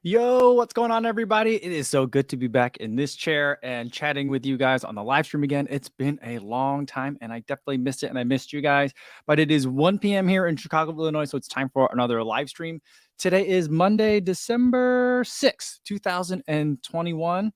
Yo, what's going on, everybody? It is so good to be back in this chair and chatting with you guys on the live stream again. It's been a long time and I definitely missed it and I missed you guys. But it is 1 p.m. here in Chicago, Illinois, so it's time for another live stream. Today is Monday, December 6th, 2021.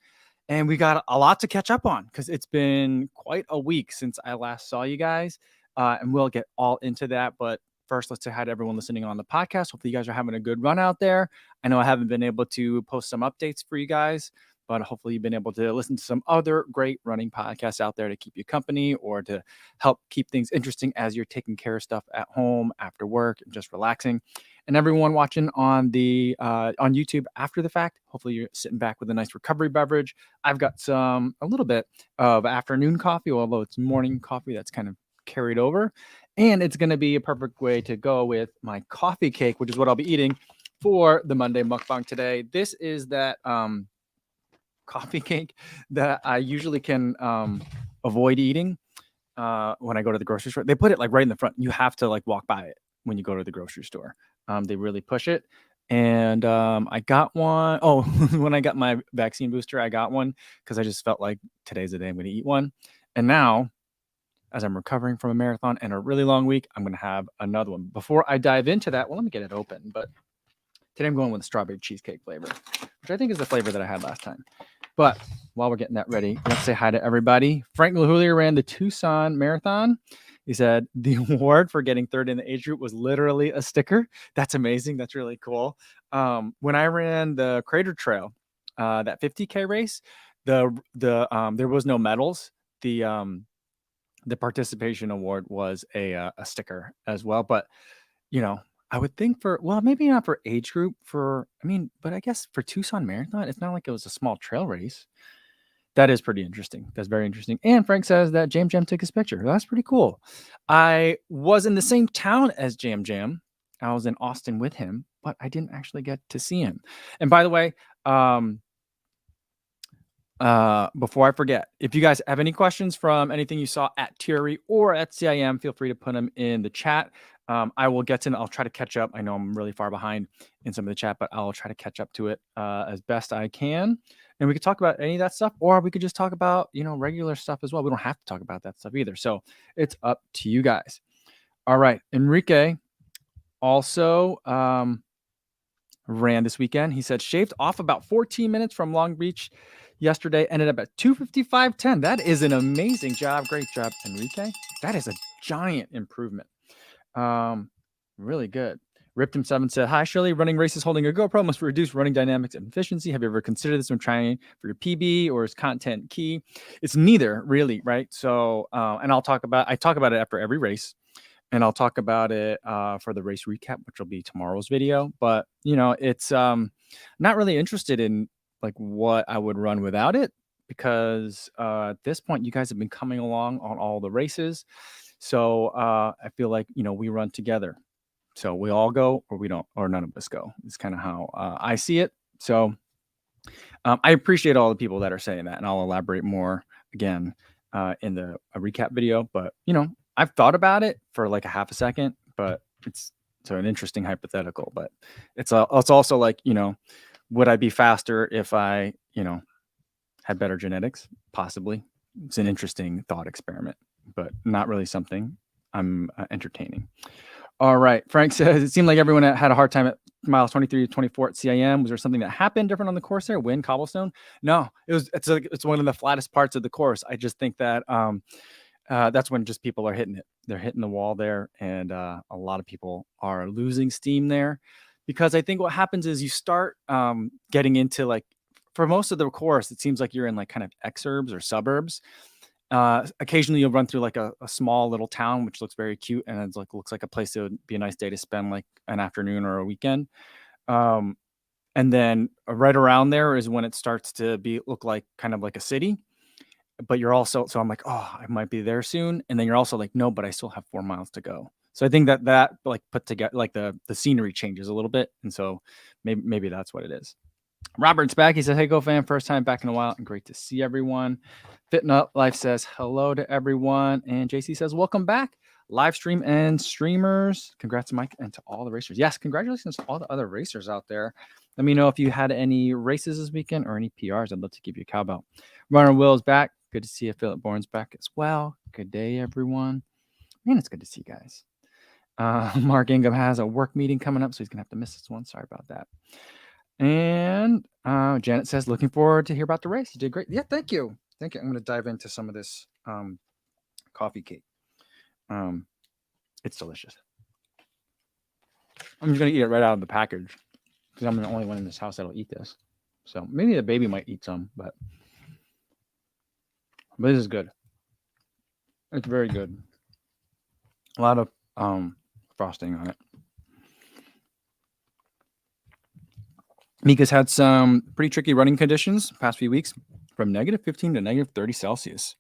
And we got a lot to catch up on because it's been quite a week since I last saw you guys. And we'll get all into that. But first, let's say hi to everyone listening on the podcast. Hopefully, you guys are having a good run out there. I know I haven't been able to post some updates for you guys, but hopefully you've been able to listen to some other great running podcasts out there to keep you company or to help keep things interesting as you're taking care of stuff at home, after work, and just relaxing. And everyone watching on the on YouTube after the fact, hopefully you're sitting back with a nice recovery beverage. I've got a little bit of afternoon coffee, although it's morning coffee that's kind of carried over. And it's going to be a perfect way to go with my coffee cake, which is what I'll be eating for the Monday mukbang today. This is that coffee cake that I usually can avoid eating when I go to the grocery store. They put it like right in the front. You have to like walk by it when you go to the grocery store. They really push it. And I got one. Oh, when I got my vaccine booster, I got one because I just felt like today's the day I'm going to eat one. And now, as I'm recovering from a marathon and a really long week, I'm going to have another one. Before I dive into that, well, let me get it open. But today I'm going with the strawberry cheesecake flavor, which I think is the flavor that I had last time. But while we're getting that ready, let's say hi to everybody. Frank Lahulier ran the Tucson Marathon. He said the award for getting third in the age group was literally a sticker. That's amazing. That's really cool. When I ran the Crater Trail, that 50K race, there was no medals. The participation award was a sticker as well. But, you know, I would think maybe not for age group but I guess for Tucson Marathon, it's not like it was a small trail race. That is pretty interesting. That's very interesting. And Frank says that Jam Jam took his picture. That's pretty cool. I was in the same town as Jam Jam. I was in Austin with him, but I didn't actually get to see him. And by the way, before I forget, if you guys have any questions from anything you saw at TRE or at CIM, feel free to put them in the chat. I will get to. I'll try to catch up. I know I'm really far behind in some of the chat, but I'll try to catch up to it as best I can. And we could talk about any of that stuff, or we could just talk about regular stuff as well. We don't have to talk about that stuff either. So it's up to you guys. All right, Enrique also ran this weekend. He said shaved off about 14 minutes from Long Beach yesterday, ended up at 2:55:10. That is an amazing job. Great job, Enrique. That is a giant improvement. Really good. Riptum 7 said, hi, Shirley. Running races holding a GoPro must reduce running dynamics and efficiency. Have you ever considered this when trying for your PB, or is content key? It's neither, really, right? So, and I talk about it after every race, and I'll talk about it for the race recap, which will be tomorrow's video. But it's not really interested in like what I would run without it, because at this point you guys have been coming along on all the races. So I feel like, we run together. So we all go, or we don't, or none of us go. It's kind of how I see it. So I appreciate all the people that are saying that, and I'll elaborate more again in the recap video. But, I've thought about it for like a half a second, but it's an interesting hypothetical. But it's also like, would I be faster if I, had better genetics? Possibly. It's an interesting thought experiment, but not really something I'm entertaining. All right. Frank says, it seemed like everyone had a hard time at miles 23 to 24 at CIM. Was there something that happened different on the course there? Wind, cobblestone? No, it's one of the flattest parts of the course. I just think that that's when just people are hitting it. They're hitting the wall there. And a lot of people are losing steam there, because I think what happens is you start getting into, like, for most of the course, it seems like you're in like kind of exurbs or suburbs. Occasionally you'll run through like a small little town, which looks very cute, and it's like looks like a place that would be a nice day to spend like an afternoon or a weekend. And then right around there is when it starts to look like kind of like a city. But you're also, so I'm like, oh, I might be there soon. And then you're also like, no, but I still have 4 miles to go. So I think that like put together, like the scenery changes a little bit. And so maybe that's what it is. Robert's back. He says, hey, Go Fam, first time back in a while and great to see everyone. Fitting Up Life says hello to everyone. And JC says, welcome back. Live stream and streamers. Congrats to Mike and to all the racers. Yes, congratulations to all the other racers out there. Let me know if you had any races this weekend or any PRs. I'd love to give you a cowbell. Runner Will's back. Good to see you. Philip Bourne's back as well. Good day, everyone. Man, it's good to see you guys. Mark Ingham has a work meeting coming up, so he's going to have to miss this one. Sorry about that. And Janet says, looking forward to hear about the race. You did great. Yeah, thank you. Thank you. I'm going to dive into some of this coffee cake. It's delicious. I'm just going to eat it right out of the package because I'm the only one in this house that'll eat this. So maybe the baby might eat some, but this is good. It's very good. A lot of frosting on it. Mika's had some pretty tricky running conditions past few weeks, from -15 to -30 Celsius.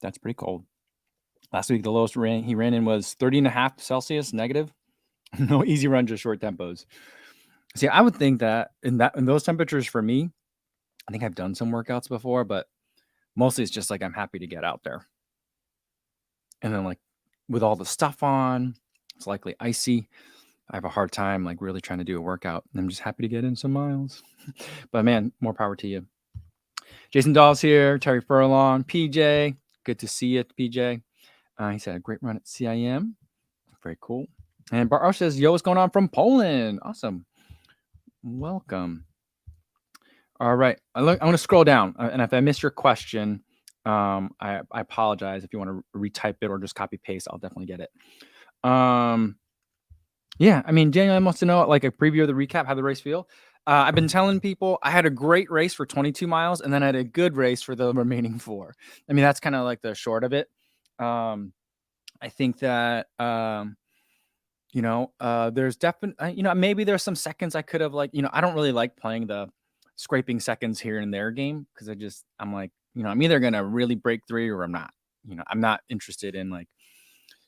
That's pretty cold. Last week, the lowest he ran in was 30.5 Celsius negative. No easy run, just short tempos. See, I would think that in those temperatures for me, I think I've done some workouts before, but mostly it's just like I'm happy to get out there. And then like with all the stuff on, it's likely icy. I have a hard time like really trying to do a workout. And I'm just happy to get in some miles. But man, more power to you. Jason Dawes here, Terry Furlong, PJ. Good to see you, PJ. He said a great run at CIM. Very cool. And Bart says, yo, what's going on from Poland? Awesome. Welcome. All right. I'm going to scroll down. And if I missed your question, I apologize. If you want to retype it or just copy paste, I'll definitely get it. Yeah, I mean, Daniel wants to know like a preview of the recap, how the race feel. I've been telling people I had a great race for 22 miles and then I had a good race for the remaining 4. I mean, that's kind of like the short of it. I think that, there's definitely, maybe there's some seconds I could have like, I don't really like playing the scraping seconds here and there game because I'm like, I'm either going to really break 3 or I'm not. I'm not interested in like,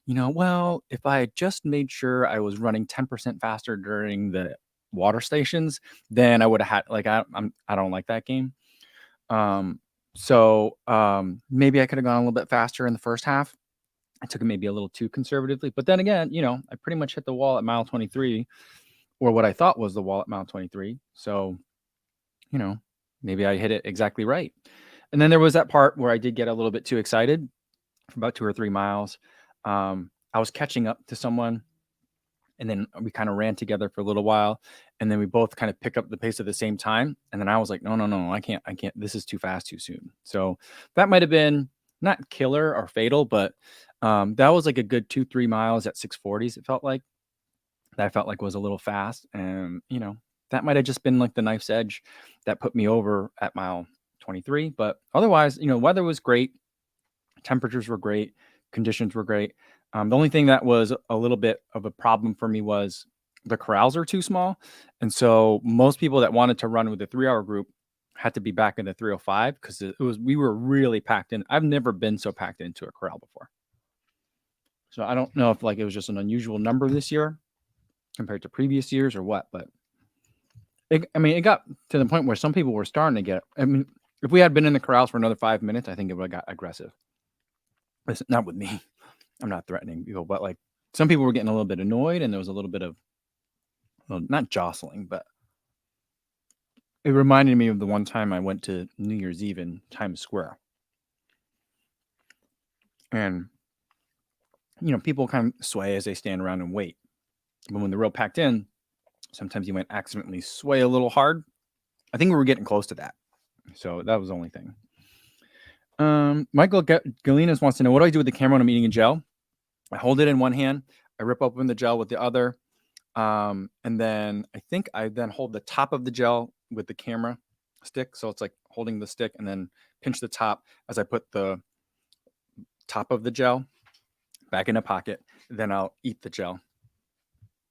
well, if I had just made sure I was running 10% faster during the water stations, then I would have had like I don't like that game. So maybe I could have gone a little bit faster in the first half. I took it maybe a little too conservatively, but then again, I pretty much hit the wall at mile 23, or what I thought was the wall at mile 23. So, maybe I hit it exactly right. And then there was that part where I did get a little bit too excited for about 2 or 3 miles. I was catching up to someone, and then we kind of ran together for a little while, and then we both kind of pick up the pace at the same time. And then I was like, no, I can't. This is too fast, too soon. So that might have been not killer or fatal, but that was like a good 2-3 miles at 640s. It felt like that was a little fast, and that might have just been like the knife's edge that put me over at mile 23. But otherwise, weather was great, temperatures were great, conditions were great. The only thing that was a little bit of a problem for me was the corrals are too small. And so most people that wanted to run with the 3-hour group had to be back in the 305 because we were really packed in. I've never been so packed into a corral before. So I don't know if like it was just an unusual number this year compared to previous years or what, but it got to the point where some people were starting to get, if we had been in the corrals for another 5 minutes, I think it would have got aggressive. It's not with me. I'm not threatening people, but like some people were getting a little bit annoyed, and there was a little bit of, well, not jostling, but it reminded me of the one time I went to New Year's Eve in Times Square. And, people kind of sway as they stand around and wait. But when they're real packed in, sometimes you might accidentally sway a little hard. I think we were getting close to that. So that was the only thing. Michael Galinas wants to know, what do I do with the camera when I'm eating a gel? I hold it in one hand. I rip open the gel with the other. And then I think I then hold the top of the gel with the camera stick. So it's like holding the stick and then pinch the top as I put the top of the gel back in a pocket. Then I'll eat the gel.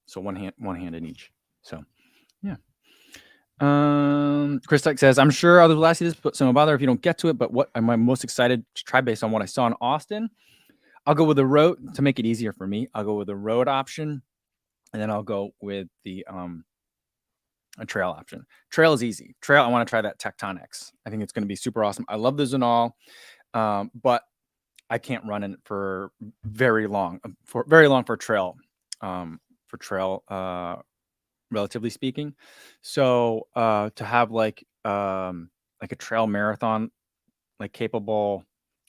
So one hand in each. So yeah. Chris Tech says, I'm sure others will ask you this, but some bother if you don't get to it. But what am I most excited to try based on what I saw in Austin? I'll go with the road to make it easier for me. I'll go with the road option, and then I'll go with the a trail option. Trail is easy. Trail, I want to try that Tectonics. I think it's going to be super awesome. I love the Zenal, but I can't run it for very long. For trail relatively speaking. So to have like a trail marathon like capable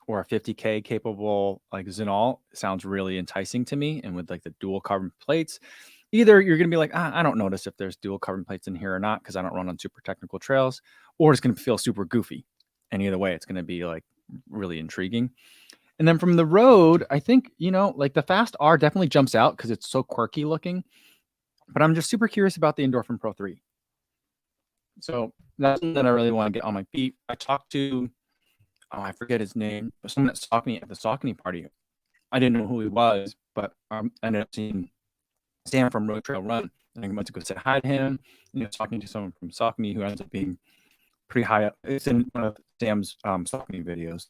or a 50K capable like Zinal sounds really enticing to me. And with like the dual carbon plates, either you're going to be like, I don't notice if there's dual carbon plates in here or not because I don't run on super technical trails, or it's going to feel super goofy. And either way, it's going to be like really intriguing. And then from the road, I think, like the Fast R definitely jumps out because it's so quirky looking. But I'm just super curious about the Endorphin Pro 3. So that's something that I really want to get on my feet. I talked to, I forget his name, but someone that stalked me at the Saucony party. I didn't know who he was, but I ended up seeing Sam from Road Trail Run. And I went to go say hi to him. Talking to someone from Saucony who ends up being pretty high up. It's in one of Sam's Saucony videos.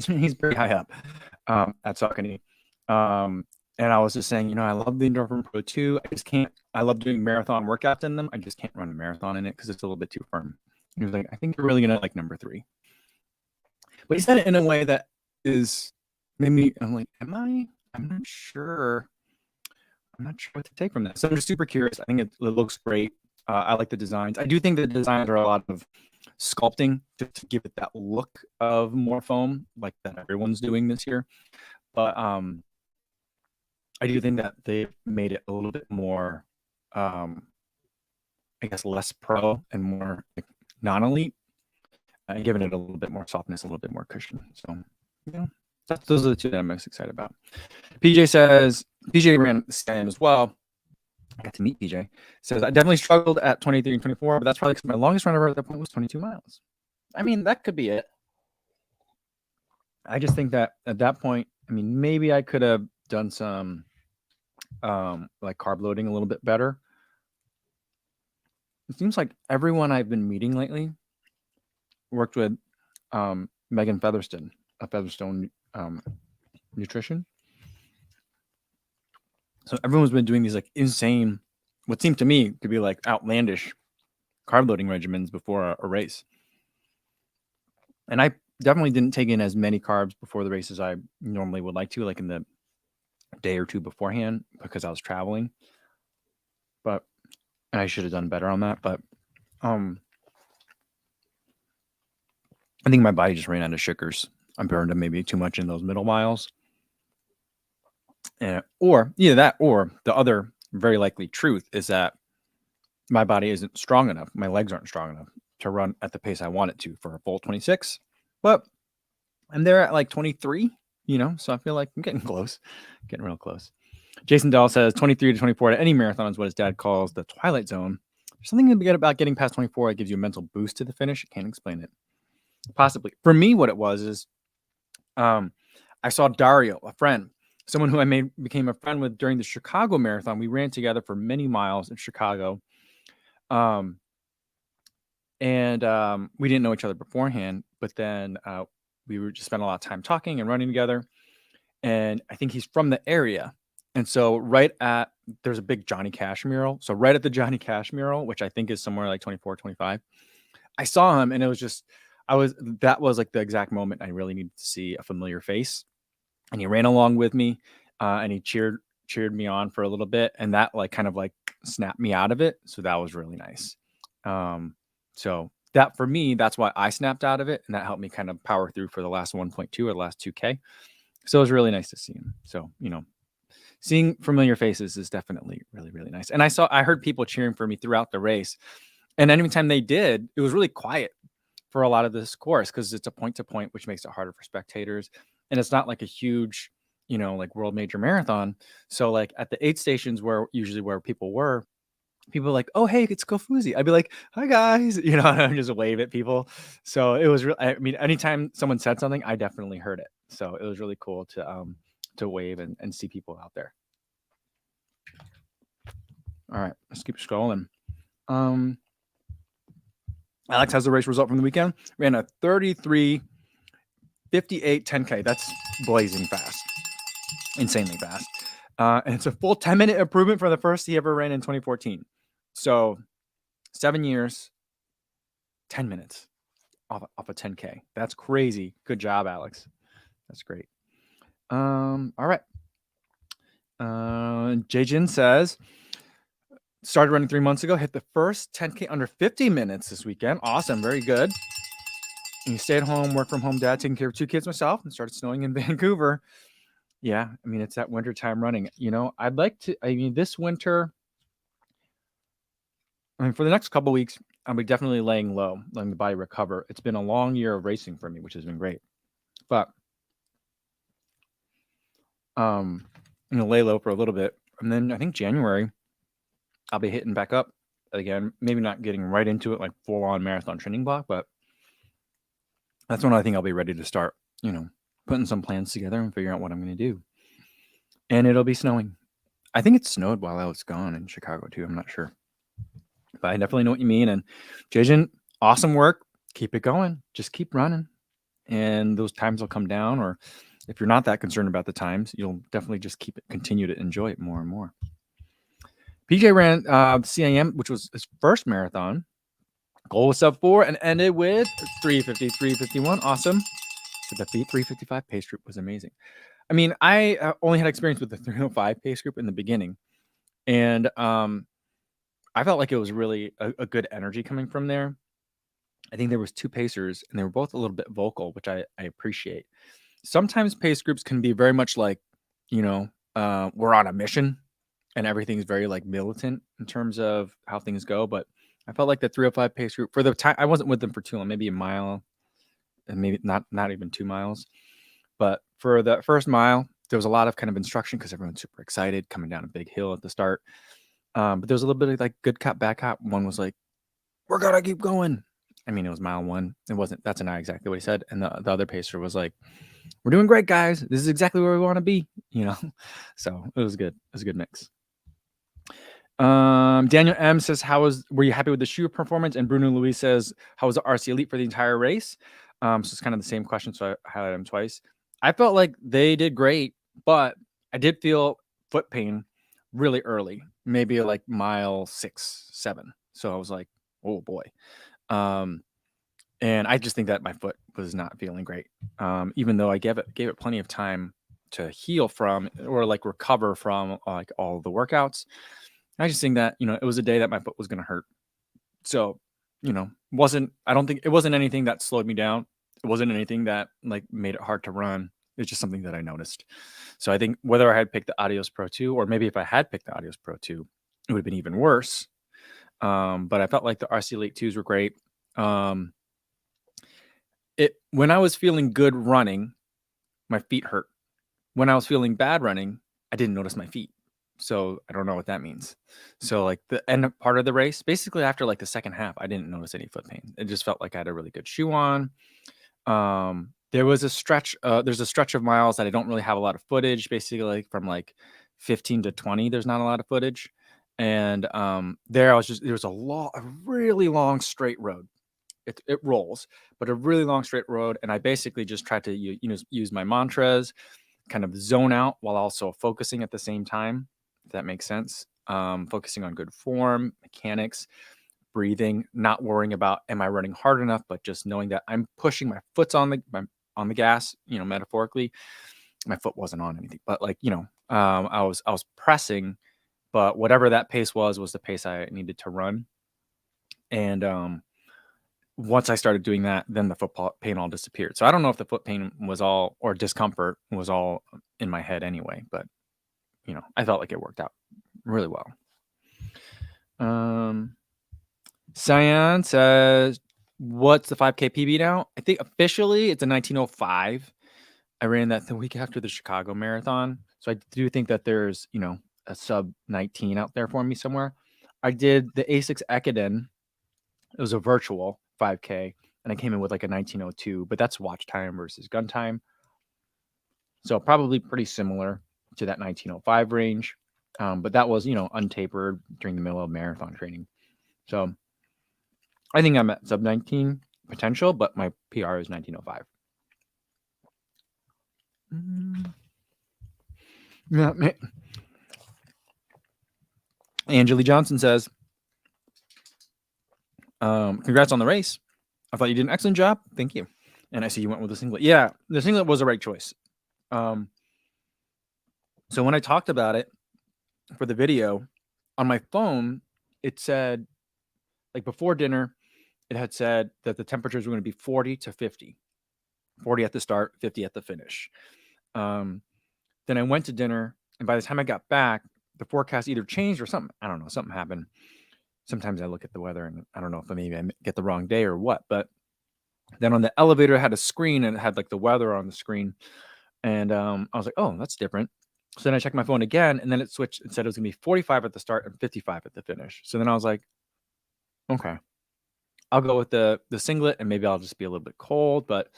He's pretty high up at Saucony. And I was just saying, I love the Endorphin Pro 2. I just can't. I love doing marathon workouts in them. I just can't run a marathon in it because it's a little bit too firm. He was like, I think you're really going to like number 3. But he said it in a way that is maybe, I'm like, am I? I'm not sure. I'm not sure what to take from that. So I'm just super curious. I think it looks great. I like the designs. I do think the designs are a lot of sculpting to give it that look of more foam, like that everyone's doing this year. But I do think that they've made it a little bit more, I guess, less pro and more like non-elite, and giving it a little bit more softness, a little bit more cushion. So, those are the two that I'm most excited about. PJ says, PJ ran the CIM as well. I got to meet PJ. Says, I definitely struggled at 23 and 24, but that's probably because my longest run ever at that point was 22 miles. I mean, that could be it. I just think that at that point, maybe I could have done some like carb loading a little bit better. It seems like everyone I've been meeting lately worked with Megan Featherstone, a Featherstone Nutrition. So everyone's been doing these like insane, what seemed to me to be like outlandish carb loading regimens before a race. And I definitely didn't take in as many carbs before the race as I normally would like to, like in the day or two beforehand, because I was traveling. But I should have done better on that. But I think my body just ran out of sugars. I burned maybe too much in those middle miles. Or either that, or the other very likely truth is that my body isn't strong enough. My legs aren't strong enough to run at the pace I want it to for a full 26. But I'm there at like 23, so I feel like I'm getting close, getting real close. Jason Dahl says 23 to 24 at any marathon is what his dad calls the twilight zone. There's something to get about getting past 24 that gives you a mental boost to the finish. I can't explain it. Possibly. For me, what it was is I saw Dario, a friend, someone who I became a friend with during the Chicago Marathon. We ran together for many miles in Chicago. And we didn't know each other beforehand, but then we were just spent a lot of time talking and running together. And I think he's from the area. And so there's a big Johnny Cash mural. So right at the Johnny Cash mural, which I think is somewhere like 24, 25, I saw him and it was just, that was like the exact moment I really needed to see a familiar face. And he ran along with me and he cheered me on for a little bit. And that like kind of like snapped me out of it. So that was really nice. So that for me, that's why I snapped out of it. And that helped me kind of power through for the last 1.2 or the last 2K. So it was really nice to see him. So, seeing familiar faces is definitely really, really nice. And I heard people cheering for me throughout the race. And anytime they did, it was really quiet for a lot of this course because it's a point to point, which makes it harder for spectators. And it's not like a huge, like world major marathon. So like at the 8 stations where people were like, oh, hey, it's Kofuzi. I'd be like, hi guys, and just wave at people. So it was anytime someone said something, I definitely heard it. So it was really cool to wave and see people out there. All right, let's keep scrolling. Alex has the race result from the weekend. Ran a 33:58 10K. That's blazing fast, insanely fast. And it's a full 10-minute improvement from the first he ever ran in 2014. So 7 years, 10 minutes off a 10K. That's crazy. Good job, Alex. That's great. All right. Jin says, Started running 3 months ago. Hit the first 10K under 50 minutes this weekend. Awesome. Very good. And you stay at home, work from home dad, taking care of 2 kids myself, and started snowing in Vancouver. Yeah, I mean, it's that wintertime running. I'd like to, this winter, for the next couple weeks, I'll be definitely laying low, letting the body recover. It's been a long year of racing for me, which has been great. But lay low for a little bit. And then I think January, I'll be hitting back up again. Maybe not getting right into it like full-on marathon training block, but that's when I think I'll be ready to start, putting some plans together and figuring out what I'm going to do. And it'll be snowing. I think it snowed while I was gone in Chicago too. I'm not sure. But I definitely know what you mean. And Jason, awesome work. Keep it going. Just keep running. And those times will come down. Or if you're not that concerned about the times, you'll definitely just continue to enjoy it more and more. PJ ran CIM, which was his first marathon. Goal was sub-4 and ended with 3:50, 3:51. Awesome. So the 3:55 pace group was amazing. I mean, I only had experience with the 3:05 pace group in the beginning. And I felt like it was really a good energy coming from there. I think there was 2 pacers, and they were both a little bit vocal, which I appreciate. Sometimes pace groups can be very much like, we're on a mission, and everything's very like militant in terms of how things go. But I felt like the 3:05 pace group for the time, I wasn't with them for too long, maybe a mile, and maybe not even 2 miles. But for the first mile, there was a lot of kind of instruction because everyone's super excited coming down a big hill at the start. But there was a little bit of like good cop, bad cop. One was like, we're gonna keep going. I mean, it was mile 1. That's not exactly what he said. And the other pacer was like, we're doing great, guys. This is exactly where we want to be, So it was good. It was a good mix. Daniel M says, were you happy with the shoe performance? And Bruno Luis says, how was the RC Elite for the entire race? So it's kind of the same question, so I highlighted them twice. I felt like they did great, but I did feel foot pain really early, maybe like mile 6, 7. So I was like, oh boy. And I just think that my foot was not feeling great. Even though I gave it plenty of time to heal from or like recover from like all the workouts. I just think that, it was a day that my foot was going to hurt. So, I don't think it wasn't anything that slowed me down. It wasn't anything that like made it hard to run. It's just something that I noticed. So I think whether I had picked the Adios Pro 2 or maybe if I had picked the Adios Pro 2, it would have been even worse. But I felt like the RC Elite 2s were great. When I was feeling good running, my feet hurt. When I was feeling bad running, I didn't notice my feet. So I don't know what that means. So like the end part of the race, basically after like the second half, I didn't notice any foot pain. It just felt like I had a really good shoe on. There was a stretch. There's a stretch of miles that I don't really have a lot of footage. Basically, like from like 15 to 20, there's not a lot of footage. And there was a really long straight road. It rolls, but a really long straight road. And I basically just tried to use my mantras, kind of zone out while also focusing at the same time. If that makes sense. Focusing on good form, mechanics, breathing, not worrying about am I running hard enough, but just knowing that I'm pushing my foot's on the gas, metaphorically. My foot wasn't on anything, but like, I was pressing, but whatever that pace was the pace I needed to run. And once I started doing that, then the foot pain all disappeared. So I don't know if the foot pain was all, or discomfort was all in my head anyway, but I felt like it worked out really well. Cyan says, what's the 5K PB now? I think officially it's a 19:05. I ran that the week after the Chicago Marathon. So I do think that there's, a sub 19 out there for me somewhere. I did the A6 Ekiden. It was a virtual 5K, and I came in with like a 19:02, but that's watch time versus gun time. So probably pretty similar to that 19:05 range. But that was, untapered during the middle of marathon training. So I think I'm at sub 19 potential, but my PR is 19:05. Yeah. Angeli Johnson says, congrats on the race. I thought you did an excellent job. Thank you. And I see you went with the singlet. Yeah, the singlet was the right choice. So when I talked about it for the video on my phone, it said, like before dinner, it had said that the temperatures were going to be 40 to 50, 40 at the start, 50 at the finish. Then I went to dinner, and by the time I got back, the forecast either changed or something. I don't know. Something happened. Sometimes I look at the weather and I don't know if maybe I get the wrong day or what. But then on the elevator, it had a screen and it had like the weather on the screen. And I was like, oh, that's different. So then I checked my phone again, and then it switched and said it was going to be 45 at the start and 55 at the finish. So then I was like, okay, I'll go with the singlet, and maybe I'll just be a little bit cold. But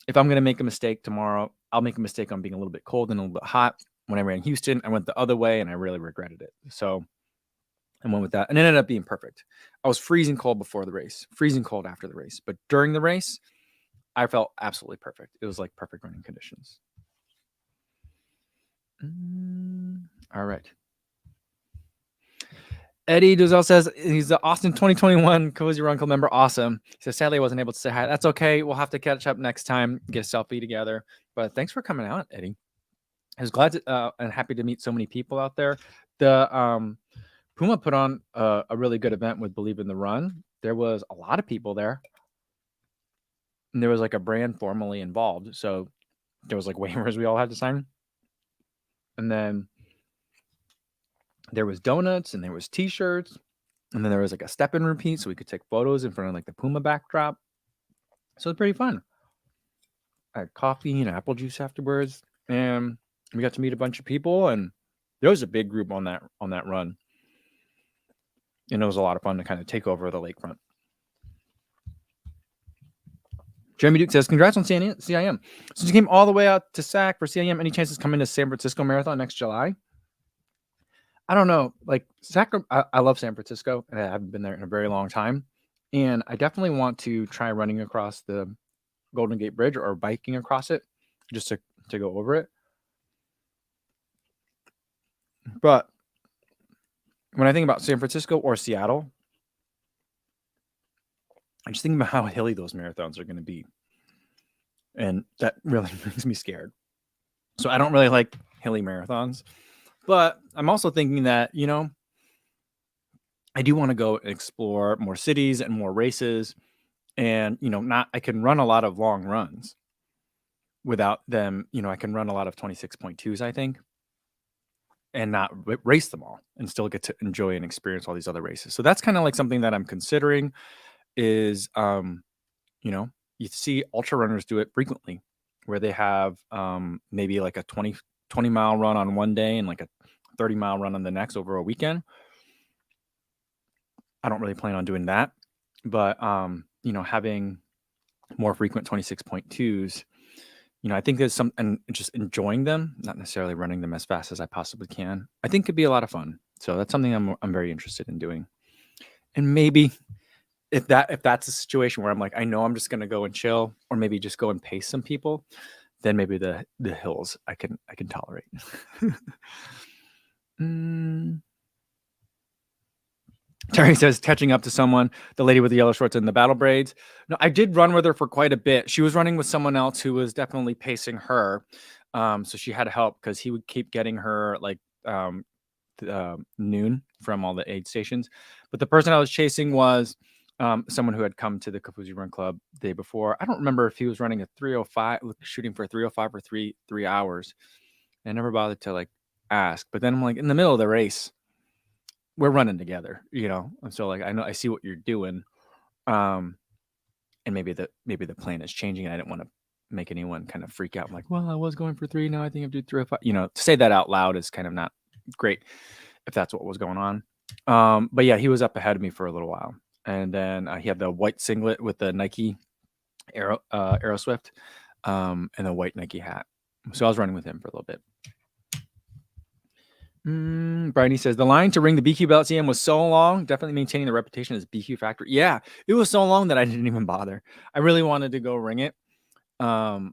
if I'm going to make a mistake tomorrow, I'll make a mistake on being a little bit cold and a little bit hot. When I ran Houston, I went the other way, and I really regretted it. So I went with that, and it ended up being perfect. I was freezing cold before the race, freezing cold after the race. But during the race, I felt absolutely perfect. It was like perfect running conditions. All right. Eddie Duzel says he's the Austin 2021 Cozy Run Club member. Awesome. He says, sadly, I wasn't able to say hi. That's okay. We'll have to catch up next time, get a selfie together. But thanks for coming out, Eddie. I was glad to, and happy to meet so many people out there. The Puma put on a really good event with Believe in the Run. There was a lot of people there. And there was like a brand formally involved. So there was like waivers we all had to sign. And then there was donuts and there was t-shirts. And then there was like a step and repeat so we could take photos in front of like the Puma backdrop. So it was pretty fun. I had coffee and apple juice afterwards. And we got to meet a bunch of people. And there was a big group on that run. And it was a lot of fun to kind of take over the lakefront. Jeremy Duke says, congrats on CIM. Since you came all the way out to SAC for CIM, any chances coming to San Francisco Marathon next July? I don't know. Like SAC, I love San Francisco, and I haven't been there in a very long time. And I definitely want to try running across the Golden Gate Bridge or biking across it just to go over it. But when I think about San Francisco or Seattle, I just think about how hilly those marathons are going to be. And that really makes me scared. So I don't really like hilly marathons. But I'm also thinking that, you know, I do want to go explore more cities and more races. And, you know, I can run a lot of long runs without them. You know, I can run a lot of 26.2s, I think, and not race them all and still get to enjoy and experience all these other races. So that's kind of like something that I'm considering is, you know, you see ultra runners do it frequently where they have maybe like a 20 mile run on one day and like a 30-mile run on the next over a weekend. I don't really plan on doing that, but you know, having more frequent 26.2s, you know, I think there's some, and just enjoying them, not necessarily running them as fast as I possibly can, I think could be a lot of fun. So that's something I'm very interested in doing. And maybe if that's a situation where I'm like, I know I'm just going to go and chill, or maybe just go and pace some people, then maybe the hills I can tolerate. Terry says, catching up to someone, the lady with the yellow shorts and the battle braids. No, I did run with her for quite a bit. She was running with someone else who was definitely pacing her. So she had to help because he would keep getting her like noon from all the aid stations. But the person I was chasing was someone who had come to the Kafuzi Run Club the day before. I don't remember if he was running a 305, shooting for a 305 or 3 hours. I never bothered to like ask. But then I'm like, in the middle of the race, we're running together, you know? And so like, I see what you're doing. And maybe the plan is changing. And I didn't want to make anyone kind of freak out. I'm like, well, I was going for 3. Now I think I'm doing 305. You know, to say that out loud is kind of not great if that's what was going on. But yeah, he was up ahead of me for a little while. And then he had the white singlet with the Nike Aeroswift and the white Nike hat. So I was running with him for a little bit. Bridie says, the line to ring the BQ belt CM was so long, definitely maintaining the reputation as BQ factory. Yeah, it was so long that I didn't even bother. I really wanted to go ring it. But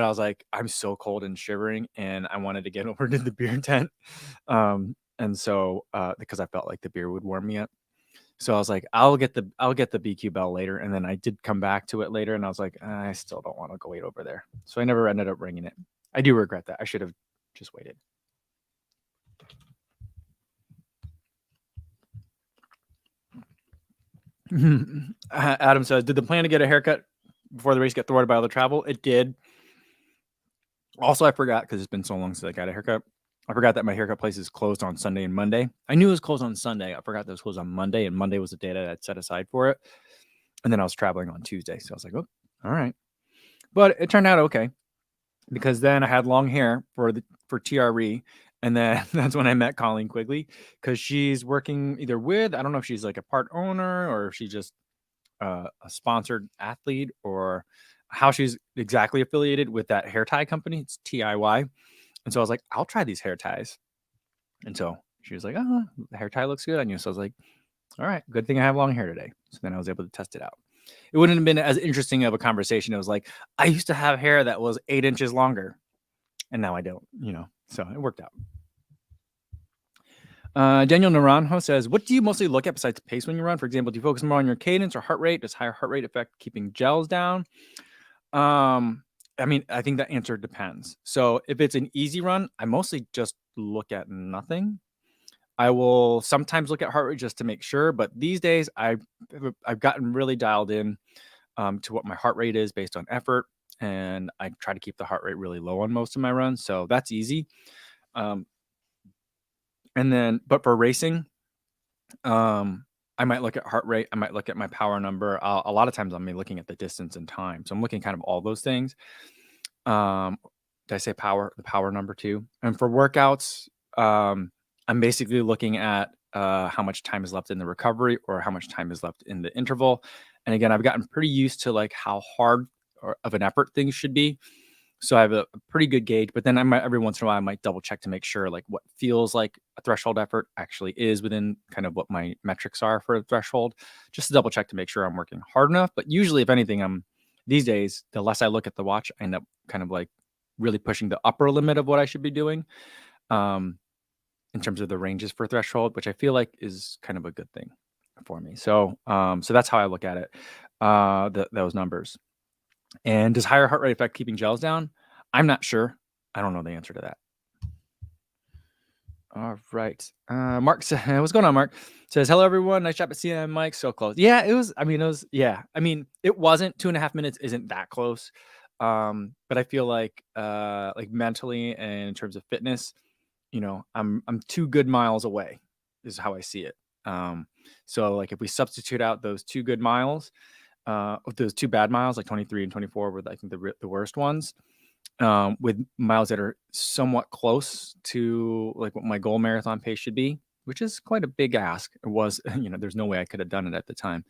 I was like, I'm so cold and shivering, and I wanted to get over to the beer tent. And so because I felt like the beer would warm me up. So I was like, I'll get the BQ bell later. And then I did come back to it later, and I was like, I still don't want to go wait over there. So I never ended up ringing it. I do regret that. I should have just waited. Adam says, did the plan to get a haircut before the race get thwarted by all the travel? It did. Also, I forgot because it's been so long since I got a haircut. I forgot that my haircut place is closed on Sunday and Monday. I knew it was closed on Sunday. I forgot that it was closed on Monday, and Monday was the day that I'd set aside for it. And then I was traveling on Tuesday. So I was like, oh, all right. But it turned out okay because then I had long hair for TRE. And then that's when I met Colleen Quigley because she's working either with, I don't know if she's like a part owner or if she's just a sponsored athlete or how she's exactly affiliated with that hair tie company. It's TIY. And so I was like, I'll try these hair ties. And so she was like, oh, the hair tie looks good on you. So I was like, all right, good thing I have long hair today. So then I was able to test it out. It wouldn't have been as interesting of a conversation. It was like, I used to have hair that was 8 inches longer and now I don't, so it worked out. Daniel Naranjo says, what do you mostly look at besides pace when you run? For example, do you focus more on your cadence or heart rate? Does higher heart rate affect keeping gels down? I mean, I think that answer depends. So if it's an easy run, I mostly just look at nothing. I will sometimes look at heart rate just to make sure, but these days I've gotten really dialed in to what my heart rate is based on effort, and I try to keep the heart rate really low on most of my runs, so that's easy. And then, but for racing, I might look at heart rate. I might look at my power number. A lot of times I'm looking at the distance and time. So I'm looking kind of all those things. Did I say power? The power number too. And for workouts, I'm basically looking at how much time is left in the recovery or how much time is left in the interval. And again, I've gotten pretty used to like how hard of an effort things should be. So I have a pretty good gauge, but then every once in a while I might double check to make sure like what feels like a threshold effort actually is within kind of what my metrics are for a threshold, just to double check to make sure I'm working hard enough. But usually if anything, these days, the less I look at the watch, I end up kind of like really pushing the upper limit of what I should be doing in terms of the ranges for threshold, which I feel like is kind of a good thing for me. So that's how I look at it, those numbers. And does higher heart rate affect keeping gels down? I'm not sure. I don't know the answer to that. All right. Mark says, what's going on, Mark? Says, hello, everyone. Nice job at CM Mike. So close. Yeah, it was, yeah. I mean, it wasn't 2.5 minutes isn't that close. But I feel like mentally and in terms of fitness, I'm 2 good miles away is how I see it. So like if we substitute out those 2 good miles, those 2 bad miles, like 23 and 24 were I think the worst ones, with miles that are somewhat close to like what my goal marathon pace should be, which is quite a big ask. It was, there's no way I could have done it at the time.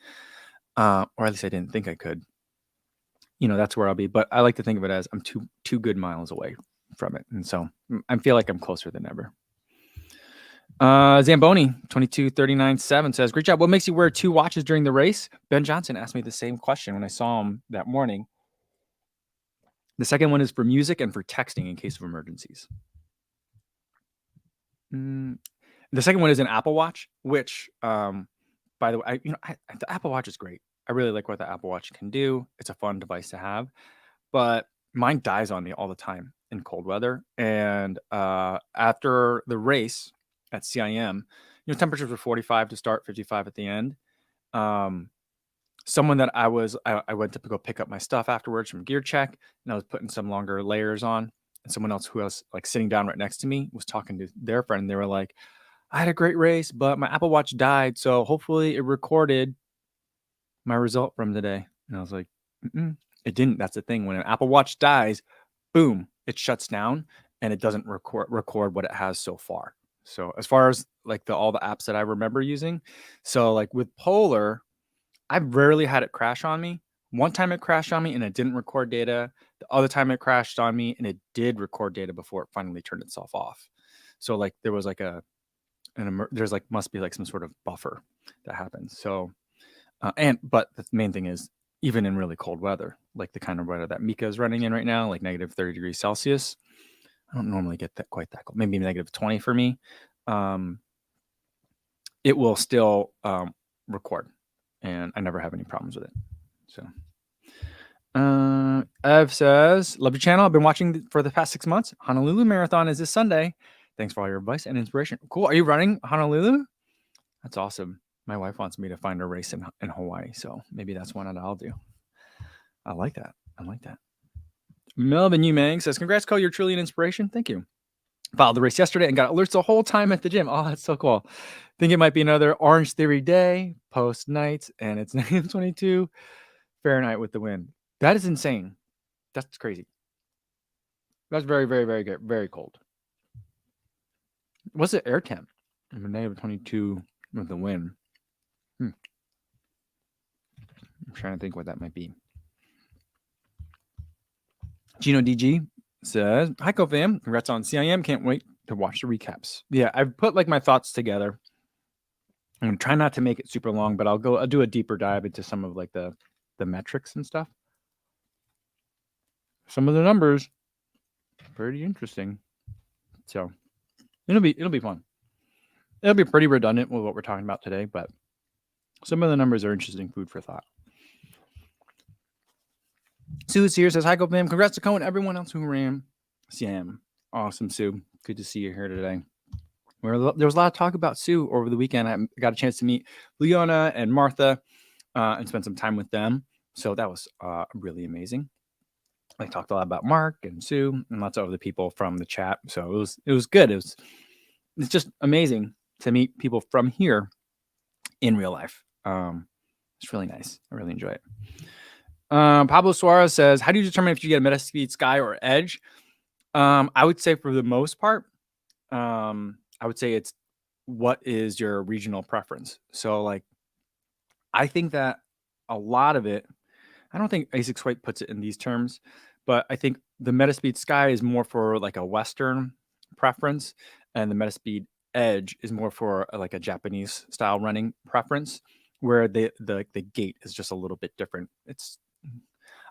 Or at least I didn't think I could. That's where I'll be. But I like to think of it as I'm 2 good miles away from it. And so I feel like I'm closer than ever. Zamboni 2239.7 says, great job. What makes you wear 2 watches during the race? Ben Johnson asked me the same question when I saw him that morning. The second one is for music and for texting in case of emergencies. The second one is an Apple Watch, which, by the way, the Apple Watch is great. I really like what the Apple Watch can do. It's a fun device to have, but mine dies on me all the time in cold weather. And after the race at CIM, temperatures were 45 to start, 55 at the end. Someone that I went to go pick up my stuff afterwards from Gear Check, and I was putting some longer layers on, and someone else who was like sitting down right next to me was talking to their friend. And they were like, I had a great race, but my Apple Watch died. So hopefully it recorded my result from today. And I was like, it didn't. That's the thing. When an Apple Watch dies, boom, it shuts down and it doesn't record what it has so far. So as far as like all the apps that I remember using, so like with Polar, I've rarely had it crash on me. One time it crashed on me and it didn't record data. The other time it crashed on me and it did record data before it finally turned itself off. So like there was like there's like must be like some sort of buffer that happens. So but the main thing is even in really cold weather, like the kind of weather that Mika is running in right now, like negative 30 degrees Celsius. I don't normally get that quite that cold. Maybe negative 20 for me. It will still record, and I never have any problems with it. So Ev says, love your channel. I've been watching for the past 6 months. Honolulu Marathon is this Sunday. Thanks for all your advice and inspiration. Cool. Are you running Honolulu? That's awesome. My wife wants me to find a race in Hawaii, so maybe that's one that I'll do. I like that. I like that. Melvin Umang says, "Congrats, Cole. You're truly an inspiration. Thank you. Followed the race yesterday and got alerts the whole time at the gym. Oh, that's so cool. Think it might be another Orange Theory day, post night, and it's 22 Fahrenheit with the wind. That is insane. That's crazy. That's very, very, very good. Very cold. What's the air temp? -22 with the wind. I'm trying to think what that might be. Gino DG says, "Hi, Co-Fam. Congrats on CIM. Can't wait to watch the recaps." Yeah, I've put like my thoughts together. I'm gonna try not to make it super long, but I'll do a deeper dive into some of like the metrics and stuff. Some of the numbers, pretty interesting. So it'll be fun. It'll be pretty redundant with what we're talking about today, but some of the numbers are interesting food for thought. Sue is here, says, "Hi, Go Fam. Congrats to Cohen and everyone else who ran CIM." Awesome, Sue. Good to see you here today. There was a lot of talk about Sue over the weekend. I got a chance to meet Leona and Martha and spend some time with them. So that was really amazing. I talked a lot about Mark and Sue and lots of other people from the chat. So it was good. It's just amazing to meet people from here in real life. It's really nice. I really enjoy it. Pablo Suarez says, "How do you determine if you get a Metaspeed Sky or Edge?" I would say for the most part, I would say it's what is your regional preference. So like, I think that a lot of it, I don't think ASICS White puts it in these terms, but I think the Metaspeed Sky is more for like a Western preference, and the Metaspeed Edge is more for like a Japanese style running preference, where the gate is just a little bit different.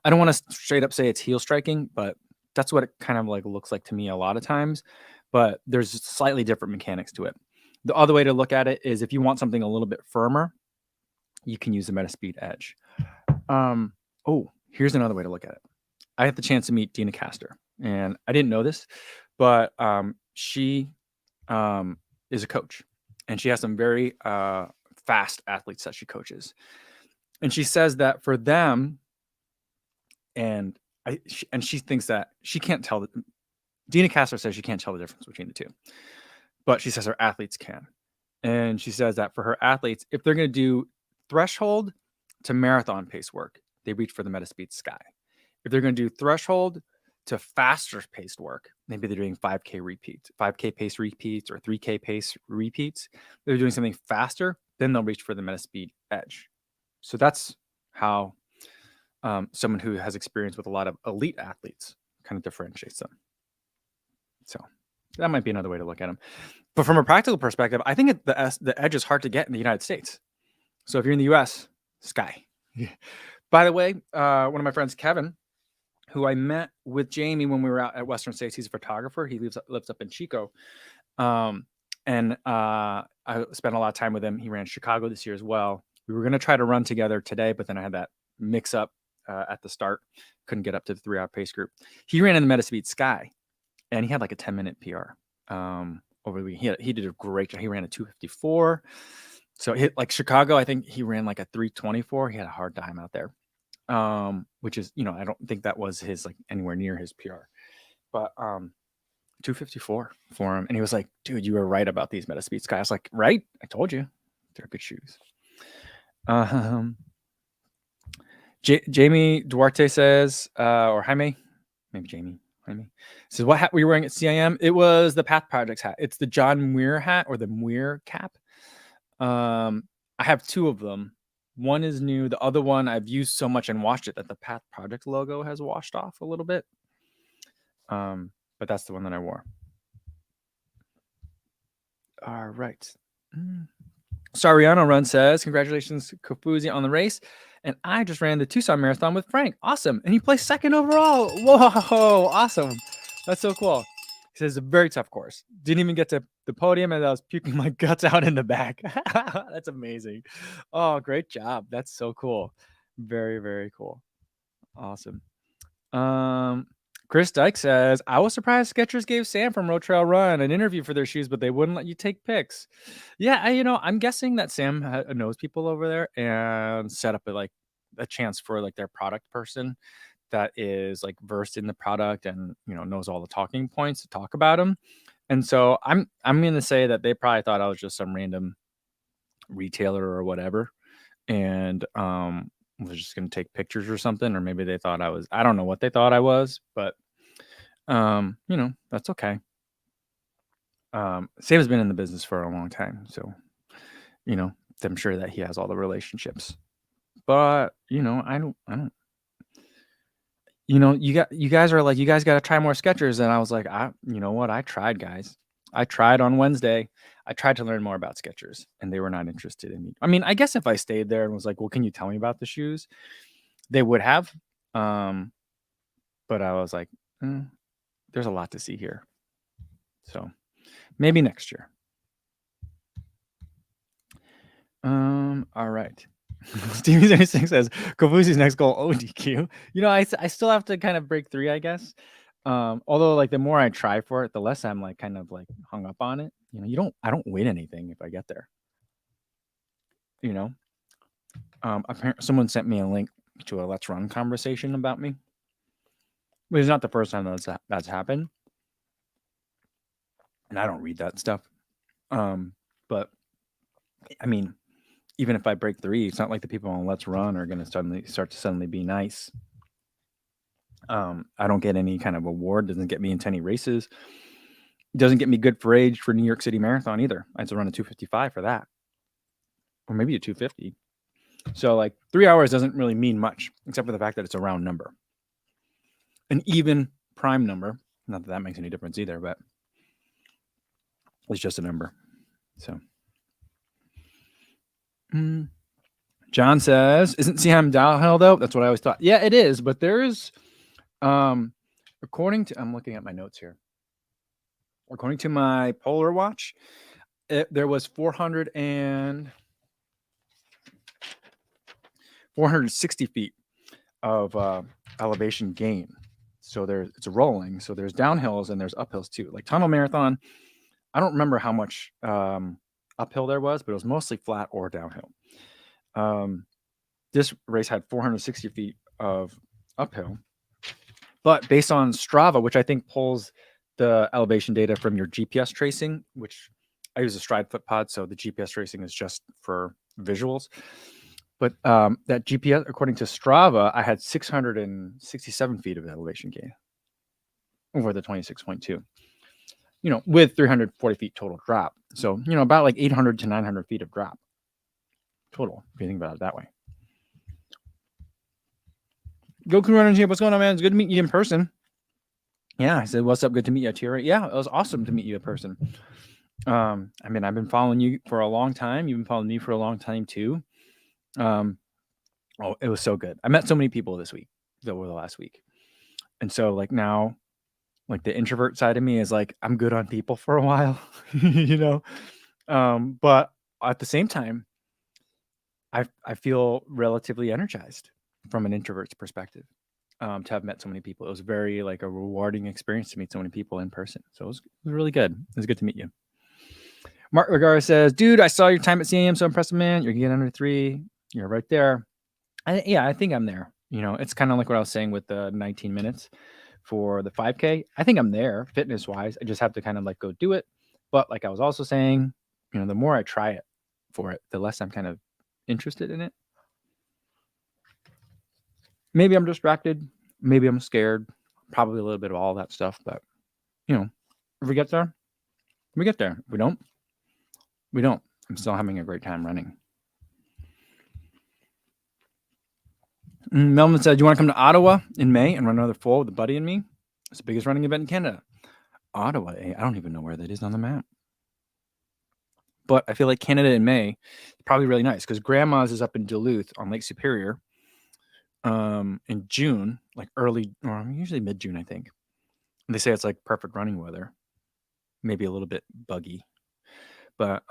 I don't want to straight up say it's heel striking, but that's what it kind of like looks like to me a lot of times. But there's slightly different mechanics to it. The other way to look at it is if you want something a little bit firmer, you can use the Metaspeed Edge. Oh, here's another way to look at it. I had the chance to meet Dina Castor, and I didn't know this, but she is a coach, and she has some very fast athletes that she coaches. And she says that for them, and she thinks that she can't tell. Dina Castor says she can't tell the difference between the two, but she says her athletes can. And she says that for her athletes, if they're going to do threshold to marathon pace work, they reach for the Metaspeed Sky. If they're going to do threshold to faster paced work, maybe they're doing 5K repeats, 5K pace repeats, or 3K pace repeats. If they're doing something faster, then they'll reach for the Metaspeed Edge. So that's how someone who has experience with a lot of elite athletes kind of differentiates them. So that might be another way to look at them. But from a practical perspective, I think the Edge is hard to get in the United States. So if you're in the US, Sky. By the way, one of my friends, Kevin, who I met with Jamie when we were out at Western States, he's a photographer. He lives up in Chico. And I spent a lot of time with him. He ran Chicago this year as well. We were going to try to run together today, but then I had that mix up at the start. Couldn't get up to the 3-hour pace group. He ran in the Metaspeed Sky, and he had like a 10-minute PR over the week. He did a great job. He ran a 2:54. So hit like Chicago, I think he ran like a 3:24. He had a hard time out there, which is, I don't think that was his like anywhere near his PR, but 2:54 for him. And he was like, "Dude, you were right about these Metaspeed Sky." I was like, "Right? I told you, they're good shoes." Jamie Duarte says, or Jaime, maybe Jamie. Says, "What hat were you wearing at CIM?" It was the Path Projects hat. It's the John Muir hat, or the Muir cap. I have two of them. One is new. The other one I've used so much and washed it that the Path Project logo has washed off a little bit. But that's the one that I wore. All right. Sariano Run says, "Congratulations, Kofuzi, on the race. And I just ran the Tucson Marathon with Frank. Awesome. And he placed second overall. Whoa, awesome. That's so cool." He says, "A very tough course. Didn't even get to the podium, and I was puking my guts out in the back." That's amazing. Oh, great job. That's so cool. Very, very cool. Awesome. Chris Dyke says, I was surprised Skechers gave Sam from Road Trail Run an interview for their shoes, but they wouldn't let you take pics. Yeah, I'm guessing that Sam knows people over there and set up a chance for like their product person that is like versed in the product and knows all the talking points to talk about them. And so I'm gonna say that they probably thought I was just some random retailer or whatever, and was just gonna take pictures or something, or maybe they thought I don't know what they thought I was, but that's okay. Sam has been in the business for a long time, so I'm sure that he has all the relationships. But I don't. You guys are like, you guys got to try more Skechers, and I was like, you know what? I tried, guys. I tried on Wednesday. I tried to learn more about Skechers, and they were not interested in me. I mean, I guess if I stayed there and was like, well, can you tell me about the shoes? They would have. But I was like, there's a lot to see here. So maybe next year. All right. Stevie76 says Kofusi's next goal, ODQ. I still have to kind of break 3, I guess. Although like the more I try for it, the less I'm like kind of like hung up on it. I don't win anything if I get there. Apparently someone sent me a link to a Let's Run conversation about me. But it's not the first time that's happened. And I don't read that stuff. But I mean, even if I break 3, it's not like the people on Let's Run are going to suddenly be nice. I don't get any kind of award. Doesn't get me into any races. Doesn't get me good for age for New York City Marathon either. I had to run a 2:55 for that, or maybe a 2:50. So like 3 hours doesn't really mean much, except for the fact that it's a round number, an even prime number. Not that makes any difference either, but it's just a number. So. John says, isn't CM downhill though? That's what I always thought. Yeah, it is, but there's according to, I'm looking at my notes here. According to my Polar watch, there was 460 feet of elevation gain. So it's rolling. So there's downhills and there's uphills too. Like Tunnel Marathon, I don't remember how much uphill there was, but it was mostly flat or downhill. This race had 460 feet of uphill, but based on Strava, which I think pulls the elevation data from your GPS tracing, which I use a Stride FootPod, so the GPS tracing is just for visuals. But that GPS, according to Strava, I had 667 feet of elevation gain over the 26.2. With 340 feet total drop. So, about like 800 to 900 feet of drop total, if you think about it that way. Goku Runners here. What's going on, man? It's good to meet you in person. Yeah, I said, what's up? Good to meet you, TRE. Yeah, it was awesome to meet you in person. I mean, I've been following you for a long time. You've been following me for a long time too. It was so good. I met so many people this week, over the last week. And so like now, like the introvert side of me is like, I'm good on people for a while, but at the same time, I feel relatively energized from an introvert's perspective, to have met so many people. It was very like a rewarding experience to meet so many people in person. So it was really good. It was good to meet you. Mark Vergara says, dude, I saw your time at CIM. So impressive, man. You're getting under 3. You're right there. I think I'm there. It's kind of like what I was saying with the 19 minutes for the 5K. I think I'm there fitness wise. I just have to kind of like go do it. But like I was also saying, the more I try it for it, the less I'm kind of interested in it. Maybe I'm distracted. Maybe I'm scared. Probably a little bit of all that stuff. But, if we get there, we get there. If we don't, we don't. I'm still having a great time running. Melvin said, do you want to come to Ottawa in May and run another 4 with a buddy and me? It's the biggest running event in Canada. Ottawa, I don't even know where that is on the map. But I feel like Canada in May is probably really nice because Grandma's is up in Duluth on Lake Superior in June, like early, or usually mid-June, I think. And they say it's like perfect running weather. Maybe a little bit buggy. But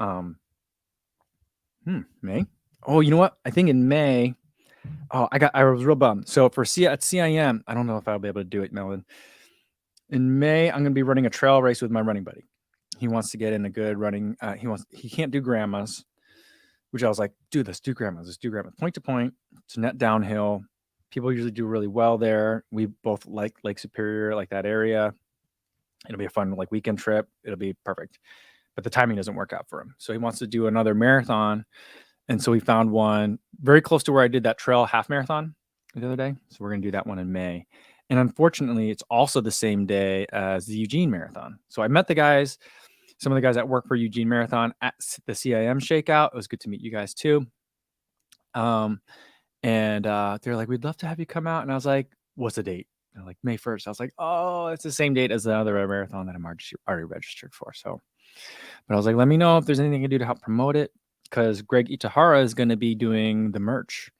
May? Oh, you know what? I think in May, I was real bummed. So at CIM, I don't know if I'll be able to do it, Melvin. In May, I'm going to be running a trail race with my running buddy. He wants to get in a good running. He can't do grandmas, which I was like, dude, let's do grandmas. Let's do grandmas. Point to point. It's net downhill. People usually do really well there. We both like Lake Superior, like that area. It'll be a fun like weekend trip. It'll be perfect. But the timing doesn't work out for him. So he wants to do another marathon. And so we found one very close to where I did that trail half marathon the other day. So we're going to do that one in May. And unfortunately, it's also the same day as the Eugene Marathon. So I met the guys, some of the guys that work for Eugene Marathon at the CIM Shakeout. It was good to meet you guys too. And they're like, we'd love to have you come out. And I was like, what's the date? And they're like, May 1st. I was like, oh, it's the same date as the other marathon that I'm already registered for. So, but I was like, let me know if there's anything I can do to help promote it. Because Greg Itahara is going to be doing the merch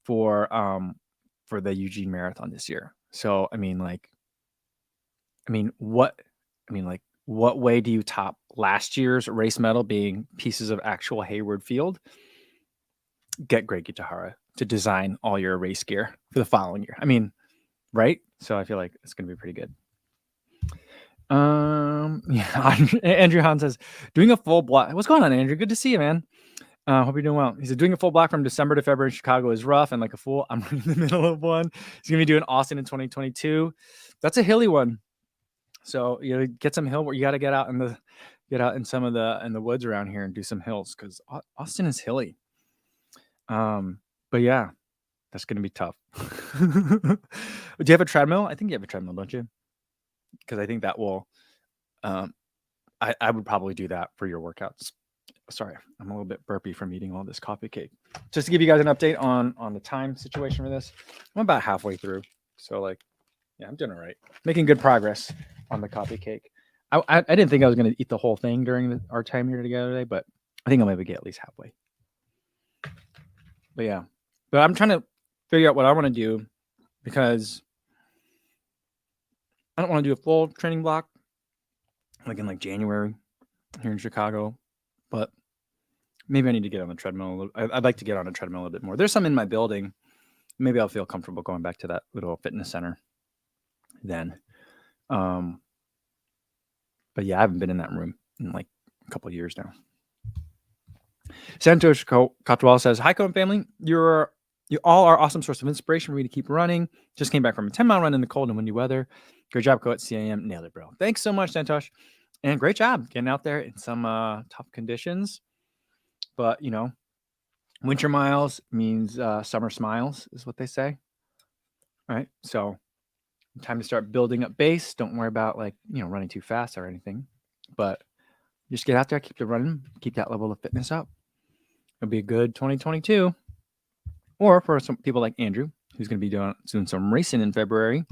for the Eugene Marathon this year. So what way do you top last year's race medal being pieces of actual Hayward Field? Get Greg Itahara to design all your race gear for the following year. I mean, right? So I feel like it's going to be pretty good. Yeah. Andrew Hahn says, doing a full block. What's going on, Andrew? Good to see you, man. Hope you're doing well. He said, doing a full block from December to February in Chicago is rough and like a fool. I'm right in the middle of one. He's going to be doing Austin in 2022. That's a hilly one. So, get some hill where you got to get out in some of the woods around here and do some hills because Austin is hilly. But yeah, that's going to be tough. Do you have a treadmill? I think you have a treadmill, don't you? Because I think that will, I would probably do that for your workouts. Sorry, I'm a little bit burpy from eating all this coffee cake. Just to give you guys an update on the time situation for this, I'm about halfway through. So I'm doing all right. Making good progress on the coffee cake. I didn't think I was going to eat the whole thing during our time here together today, but I think I'll maybe get at least halfway. But yeah, but I'm trying to figure out what I want to do because I don't want to do a full training block in January here in Chicago, but maybe I need to get on the treadmill. I'd like to get on a treadmill a little bit more. There's some in my building. Maybe I'll feel comfortable going back to that little fitness center then. But yeah, I haven't been in that room in a couple of years now. Santosh Katwal says, hi, Cohen family. You all are awesome source of inspiration for me to keep running. Just came back from a 10-mile run in the cold and windy weather. Great job, Co at CIM. Nailed it, bro. Thanks so much, Santosh. And great job getting out there in some tough conditions. But, winter miles means summer smiles is what they say. All right. So time to start building up base. Don't worry about running too fast or anything. But just get out there, keep it running, keep that level of fitness up. It'll be a good 2022. Or for some people like Andrew, who's going to be doing some racing in February,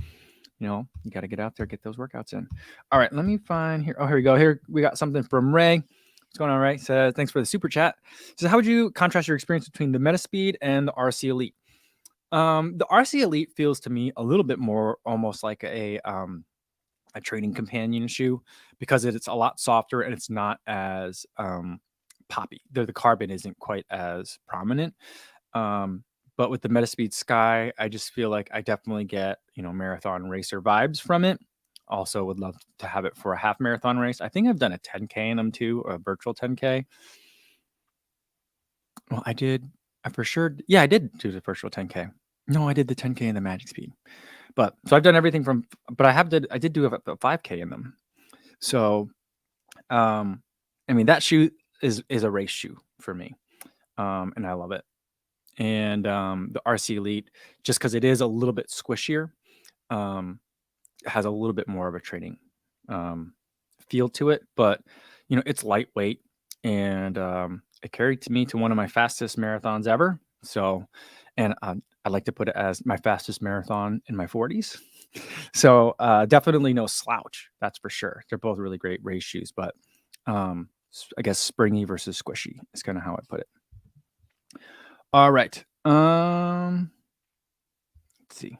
you got to get out there, get those workouts in. All right, let me find here. Oh, here we go. Here we got something from Ray. What's going on, Ray? Says, thanks for the super chat. Says, how would you contrast your experience between the Metaspeed and the RC Elite? The RC Elite feels to me a little bit more almost like a training companion shoe because it's a lot softer and it's not as poppy. The carbon isn't quite as prominent. But with the Metaspeed Sky, I just feel like I definitely get, marathon racer vibes from it. Also would love to have it for a half marathon race. I think I've done a 10K in them too, or a virtual 10K. Well, I did. I for sure. Yeah, I did do the virtual 10K. No, I did the 10K in the Magic Speed. But so I've done everything but I did do a 5K in them. So, that shoe is a race shoe for me. And I love it. And the RC Elite, just because it is a little bit squishier, has a little bit more of a training feel to it. But it's lightweight, and it carried me to one of my fastest marathons ever. So, and I'd like to put it as my fastest marathon in my 40s. So definitely no slouch, that's for sure. They're both really great race shoes, but I guess springy versus squishy is kind of how I put it. All right. Let's see.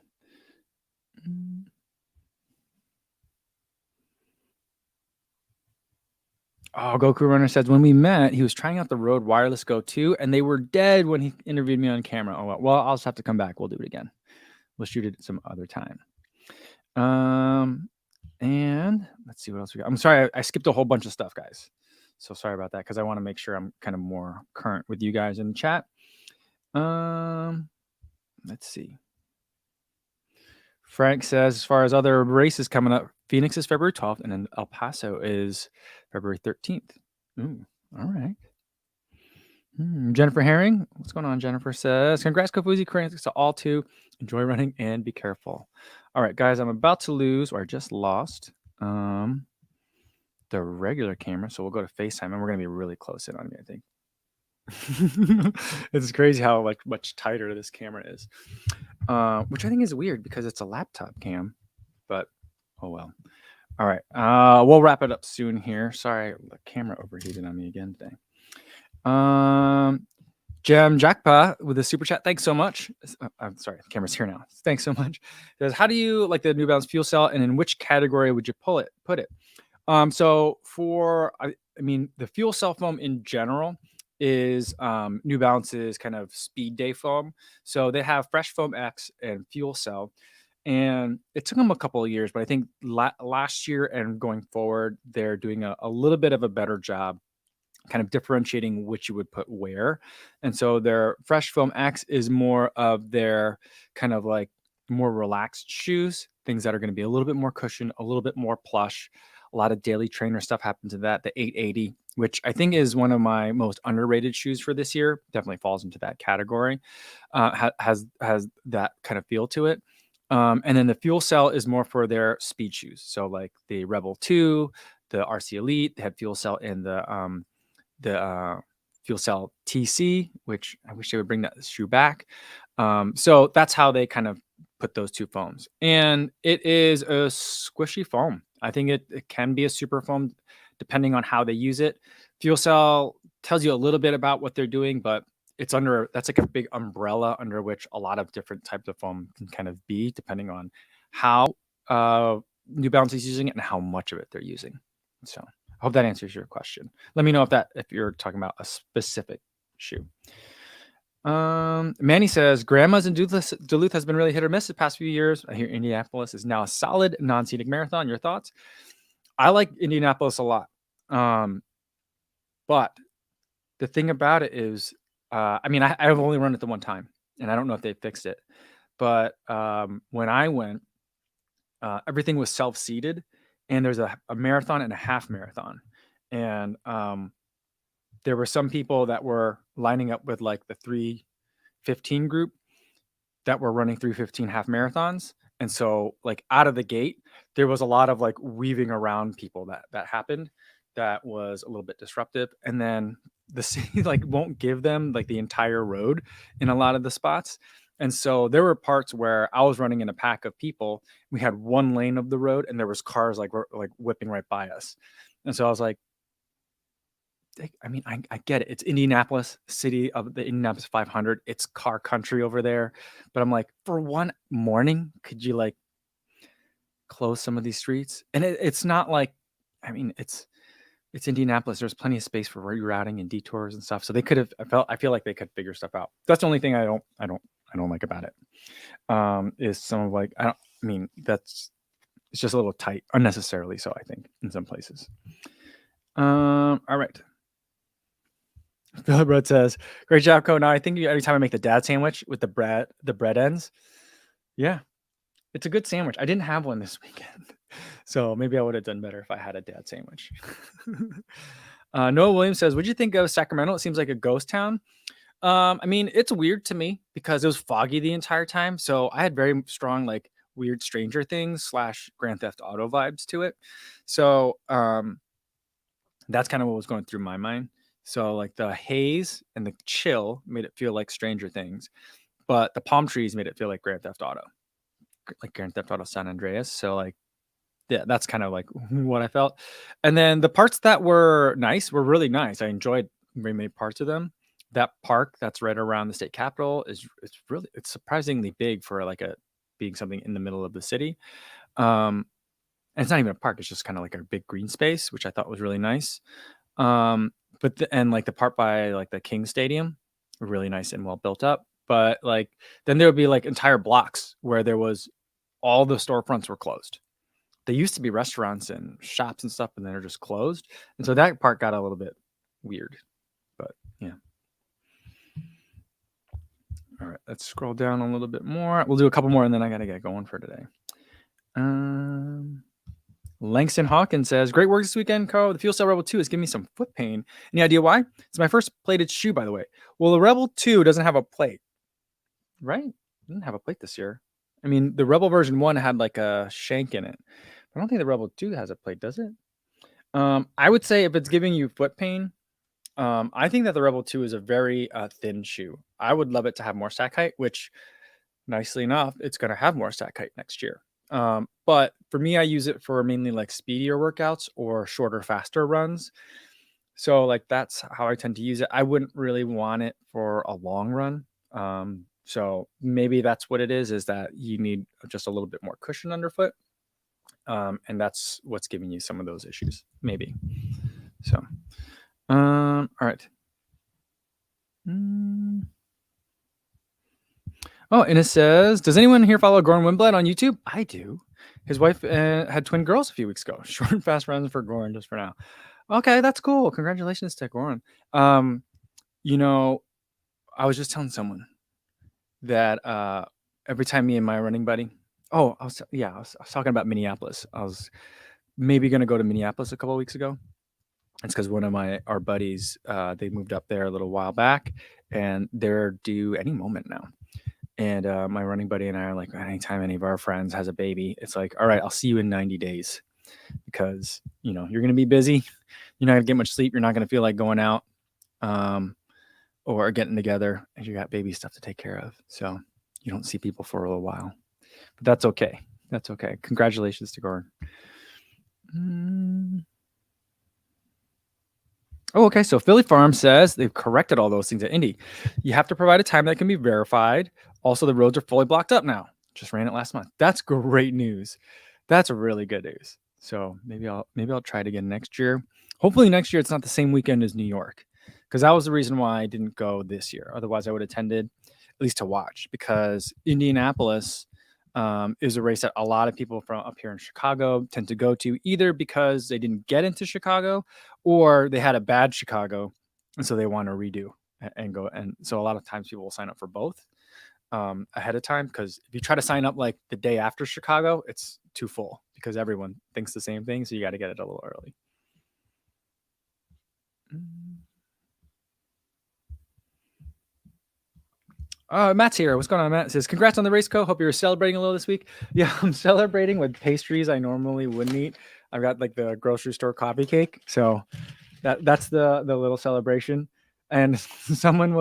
Oh, Goku Runner says, when we met, he was trying out the Rode Wireless Go 2, and they were dead when he interviewed me on camera. Oh, well, I'll just have to come back. We'll do it again. We'll shoot it some other time. And let's see what else we got. I'm sorry, I skipped a whole bunch of stuff, guys. So sorry about that because I want to make sure I'm kind of more current with you guys in the chat. Let's see. Frank says, as far as other races coming up, Phoenix is February 12th, and then El Paso is February 13th. Ooh, all right. Jennifer Herring, what's going on? Jennifer says, congrats, Kofuzi, congrats to all two. Enjoy running and be careful. All right, guys, I'm about to lose, or I just lost the regular camera. So we'll go to FaceTime, and we're going to be really close in on me, I think. It's crazy how like much tighter this camera is, which I think is weird because it's a laptop cam, but oh well. All right, we'll wrap it up soon here. Sorry, the camera overheated on me again today. Jam Jackpa with a super chat. Thanks so much. I'm sorry, the camera's here now. Thanks so much. Says, how do you like the New Balance fuel cell, and in which category would you put it? So for I mean the fuel cell foam in general is New Balance's kind of speed day foam. So they have Fresh Foam X and Fuel Cell, and it took them a couple of years, but I think last year and going forward, they're doing a little bit of a better job kind of differentiating which you would put where. And so their Fresh Foam X is more of their kind of like more relaxed shoes, things that are going to be a little bit more cushion, a little bit more plush. A lot of daily trainer stuff happens to that. The 880, which I think is one of my most underrated shoes for this year, definitely falls into that category. Has that kind of feel to it. And then the Fuel Cell is more for their speed shoes. So like the Rebel 2, the RC Elite, they had Fuel Cell in the Fuel Cell TC, which I wish they would bring that shoe back. So that's how they kind of put those two foams. And it is a squishy foam. I think it can be a super foam depending on how they use it. Fuel Cell tells you a little bit about what they're doing, but that's like a big umbrella under which a lot of different types of foam can kind of be depending on how New Balance is using it and how much of it they're using. So I hope that answers your question. Let me know if you're talking about a specific shoe. Manny says, Grandma's in Duluth has been really hit or miss the past few years. I hear Indianapolis is now a solid non-scenic marathon. Your thoughts? I like Indianapolis a lot. But the thing about it is, I mean, I've only run it the one time, and I don't know if they fixed it. But when I went, everything was self-seated, and there's a marathon and a half marathon. And there were some people that were lining up with like the 3:15 group that were running 3:15 half marathons. And so like out of the gate, there was a lot of like weaving around people that happened that was a little bit disruptive. And then the city like won't give them like the entire road in a lot of the spots. And so there were parts where I was running in a pack of people. We had one lane of the road and there was cars like whipping right by us. And so I was like, I mean, I get it. It's Indianapolis, city of the Indianapolis 500. It's car country over there. But I'm like, for one morning, could you like close some of these streets? And it's not like, I mean, it's Indianapolis. There's plenty of space for rerouting and detours and stuff. So they could have. I feel like they could figure stuff out. That's the only thing I don't like about it. Is some of like I mean it's just a little tight, unnecessarily so. I think in some places. All right. Philip Road says, "Great job, Co. Now I think every time I make the dad sandwich with the bread ends, yeah, it's a good sandwich. I didn't have one this weekend, so maybe I would have done better if I had a dad sandwich." Noah Williams says, "What'd you think of Sacramento? It seems like a ghost town." I mean, it's weird to me because it was foggy the entire time, so I had very strong like weird Stranger Things / Grand Theft Auto vibes to it. So that's kind of what was going through my mind. So like the haze and the chill made it feel like Stranger Things, but the palm trees made it feel like Grand Theft Auto, like Grand Theft Auto San Andreas. So like, yeah, that's kind of like what I felt. And then the parts that were nice were really nice. I enjoyed very many parts of them. That park that's right around the state capitol it's surprisingly big for like being something in the middle of the city. And it's not even a park; it's just kind of like a big green space, which I thought was really nice. And like the part by like the King Stadium, really nice and well built up. But like then there would be like entire blocks where there was all the storefronts were closed they used to be restaurants and shops and stuff, and then they're just closed. And so that part got a little bit weird. But yeah. All right, let's scroll down a little bit more. We'll do a couple more, and then I got to get going for today. Langston Hawkins says, great work this weekend, Co. The Fuel Cell Rebel 2 is giving me some foot pain. Any idea why? It's my first plated shoe, by the way. Well, the Rebel 2 doesn't have a plate, right? It didn't have a plate this year. I mean, the Rebel version 1 had like a shank in it. I don't think the Rebel 2 has a plate, does it? I would say if it's giving you foot pain, I think that the Rebel 2 is a very thin shoe. I would love it to have more stack height, which nicely enough, it's going to have more stack height next year. But for me, I use it for mainly like speedier workouts or shorter, faster runs. So like that's how I tend to use it. I wouldn't really want it for a long run. So maybe that's what it is that you need just a little bit more cushion underfoot. And that's what's giving you some of those issues, maybe. So, all right. Oh, and it says, does anyone here follow Goran Windblad on YouTube? I do. His wife had twin girls a few weeks ago. Short and fast runs for Goran just for now. Okay, that's cool. Congratulations to Goran. You know, I was just telling someone that every time me and my running buddy, I was talking about Minneapolis. I was maybe going to go to Minneapolis a couple of weeks ago. It's because one of our buddies, they moved up there a little while back, and they're due any moment now. And my running buddy and I are like, anytime any of our friends has a baby, it's like, all right, I'll see you in 90 days because, you're going to be busy. You're not going to get much sleep. You're not going to feel like going out or getting together, and you got baby stuff to take care of. So you don't see people for a little while. But that's okay. That's okay. Congratulations to Gordon. Oh, okay. So Philly Farm says they've corrected all those things at Indy. You have to provide a time that can be verified. Also, the roads are fully blocked up now. Just ran it last month. That's great news. That's really good news. So maybe I'll try it again next year. Hopefully next year it's not the same weekend as New York, because that was the reason why I didn't go this year. Otherwise, I would have attended at least to watch, because Indianapolis is a race that a lot of people from up here in Chicago tend to go to, either because they didn't get into Chicago or they had a bad Chicago, and so they want to redo and go. And so a lot of times people will sign up for both ahead of time, because if you try to sign up like the day after Chicago, it's too full because everyone thinks the same thing. So you got to get it a little early. Matt's here. What's going on, Matt? It says, congrats on the race, Co. Hope you're celebrating a little this week. Yeah, I'm celebrating with pastries I normally wouldn't eat. I've got like the grocery store coffee cake. So that's the little celebration. And someone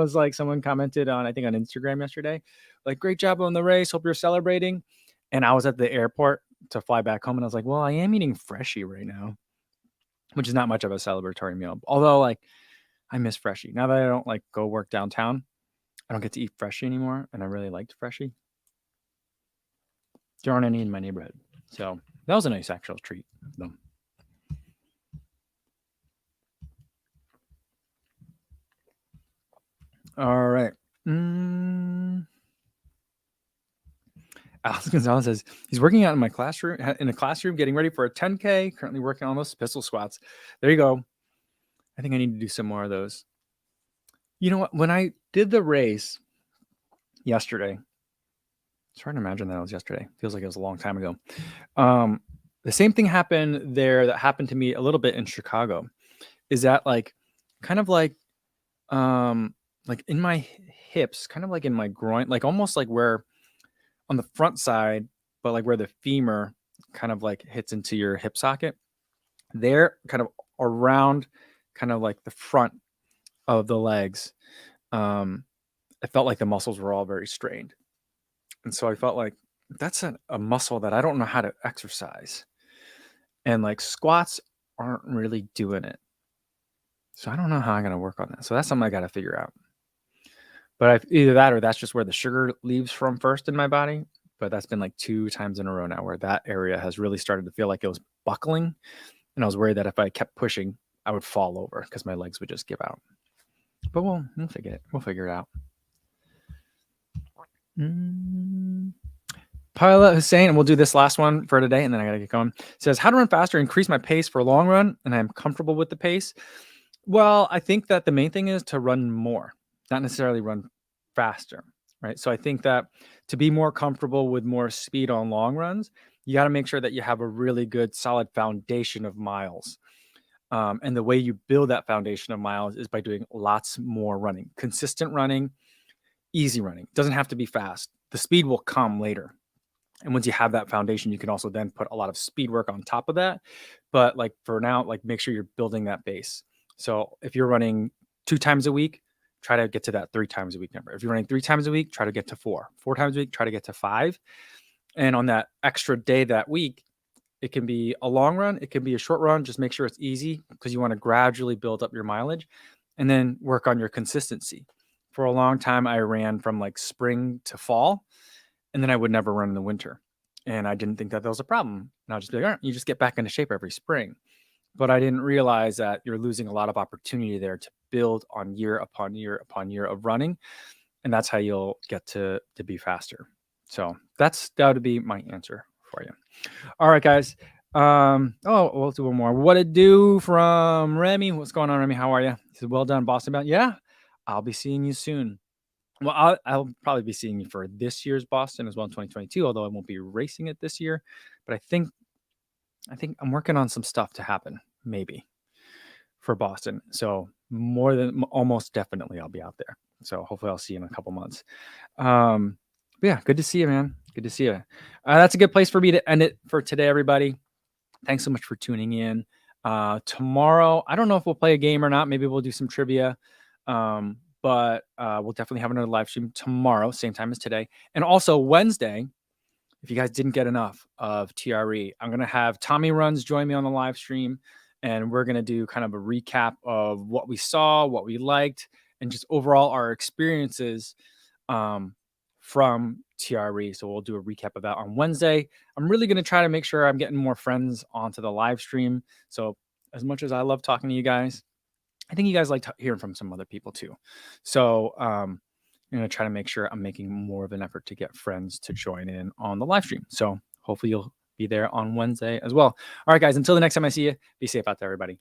commented on, I think on Instagram yesterday, like, great job on the race. Hope you're celebrating. And I was at the airport to fly back home, and I was like, well, I am eating Freshie right now, which is not much of a celebratory meal. Although, like, I miss Freshie. Now that I don't like go work downtown, I don't get to eat Freshie anymore, and I really liked Freshie. There aren't any in my neighborhood. So that was a nice actual treat, though. All right. Alex Gonzalez says he's working out in a classroom, getting ready for a 10K, currently working on those pistol squats. There you go. I think I need to do some more of those. You know what? When I did the race yesterday, it's hard to imagine that it was yesterday. Feels like it was a long time ago. The same thing happened there that happened to me a little bit in Chicago. Is that like kind of like in my hips, kind of like in my groin, like almost like where on the front side, but like where the femur kind of like hits into your hip socket, there, kind of around kind of like the front of the legs. I felt like the muscles were all very strained. And so I felt like that's a muscle that I don't know how to exercise. And like squats aren't really doing it. So I don't know how I'm going to work on that. So that's something I got to figure out. But either that or that's just where the sugar leaves from first in my body. But that's been like 2 times in a row now where that area has really started to feel like it was buckling. And I was worried that if I kept pushing, I would fall over because my legs would just give out. But we'll figure it out. Pilot Hussein, and we'll do this last one for today, and then I gotta get going. Says, how to run faster, increase my pace for a long run, and I'm comfortable with the pace. Well, I think that the main thing is to run more, not necessarily run faster, right? So I think that to be more comfortable with more speed on long runs, you got to make sure that you have a really good, solid foundation of miles. And the way you build that foundation of miles is by doing lots more running, consistent running, easy running. It doesn't have to be fast. The speed will come later. And once you have that foundation, you can also then put a lot of speed work on top of that. But like for now, like make sure you're building that base. So if you're running 2 times a week, try to get to that 3 times a week number. If you're running 3 times a week, try to get to 4. 4 times a week, try to get to 5. And on that extra day that week, it can be a long run, it can be a short run. Just make sure it's easy because you want to gradually build up your mileage and then work on your consistency. For a long time, I ran from like spring to fall, and then I would never run in the winter. And I didn't think that was a problem. And I'll just be like, all right, you just get back into shape every spring. But I didn't realize that you're losing a lot of opportunity there to build on year upon year upon year of running. And that's how you'll get to be faster. So that would be my answer for you. All right, guys. We'll do one more. What it do from Remy? What's going on, Remy? How are you? He said, well done, Boston Bound. Yeah, I'll be seeing you soon. Well, I'll probably be seeing you for this year's Boston as well in 2022, although I won't be racing it this year. But I think I'm working on some stuff to happen, maybe, for Boston. So almost definitely I'll be out there. So hopefully I'll see you in a couple months. Yeah, good to see you, man. Good to see you. That's a good place for me to end it for today, everybody. Thanks so much for tuning in. Tomorrow, I don't know if we'll play a game or not. Maybe we'll do some trivia. But we'll definitely have another live stream tomorrow, same time as today. And also Wednesday, if you guys didn't get enough of TRE, I'm going to have Tommy Runs join me on the live stream. And we're going to do kind of a recap of what we saw, what we liked, and just overall our experiences from TRE. So we'll do a recap of that on Wednesday. I'm really going to try to make sure I'm getting more friends onto the live stream. So as much as I love talking to you guys, I think you guys like hearing from some other people too. So I'm going to try to make sure I'm making more of an effort to get friends to join in on the live stream. So hopefully you'll be there on Wednesday as well. All right, guys, until the next time I see you, be safe out there, everybody.